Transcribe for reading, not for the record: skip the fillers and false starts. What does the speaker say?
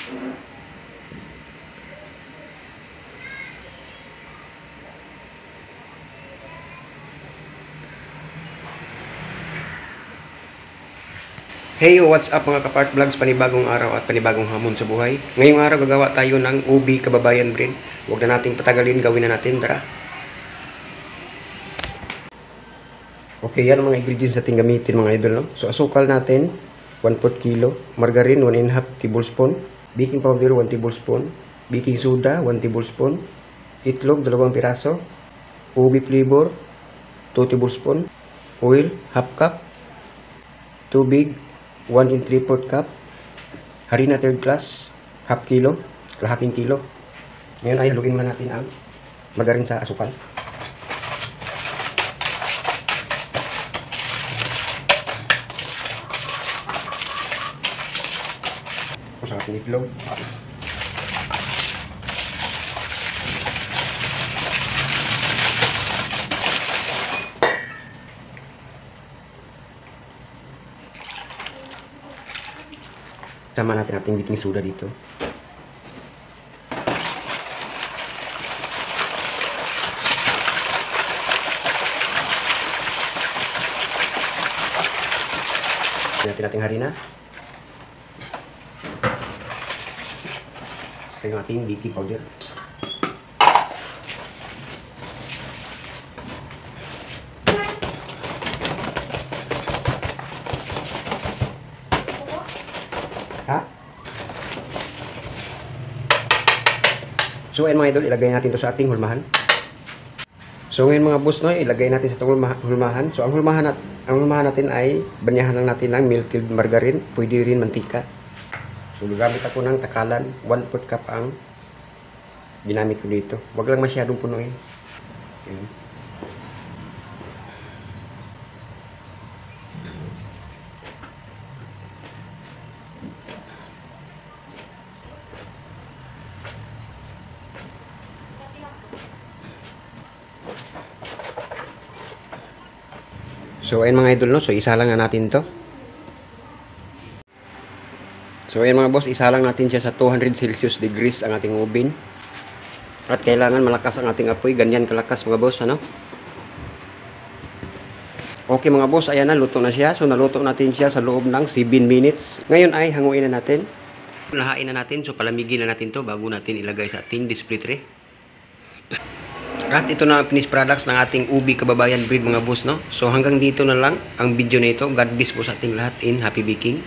Hey, what's up mga kapart vlogs, panibagong araw at panibagong hamon sa buhay. Ngayong araw gagawa tayo ng ubi kababayan bread. Huwag na nating patagalin, gawin na natin, tara. Okay, yan ang mga ingredients natin gamitin mga idol, no? So asukal natin 1/4 kilo, margarine 1.5 tablespoon, baking powder 1 tablespoon, baking soda 1 tablespoon, itlog 2 piraso, ubi flavor 2 tablespoon, oil half cup, tubig 1 3/4 cup, harina third class half kilo, kalahating kilo. Ngayon ay haluin muna natin ang margarine sa asukal. Sa ating itlog. Sama natin ating baking soda dito. Natin ating harina. Ito yung ating baking powder. So ayan mga idol, ilagay natin to sa ating hulmahan. So ngayon mga boss, no, ilagay natin sa itong hulmahan. So ang hulmahan natin ay banyahan lang natin ng melted margarine, pwede rin mantika. So gagamit ako ng takalan, 1/4 cup ang ginamit ko dito. Huwag lang masyadong punuin. Ayan. So ayan mga idol, no, so isa lang na natin to. So ayan mga boss, isa lang natin siya sa 200 Celsius degrees ang ating oven. At kailangan malakas ang ating apoy, ganyan kalakas mga boss, ano? Okay mga boss, ayan na, luto na siya. So naluto natin siya sa loob ng 7 minutes. Ngayon ay hanguin na natin. Lahain na natin, so palamigin na natin to bago natin ilagay sa ating display tray. At ito na ang finished products ng ating ubi kababayan bread mga boss, no? So hanggang dito na lang ang video na ito. God bless po sa ating lahat in happy baking.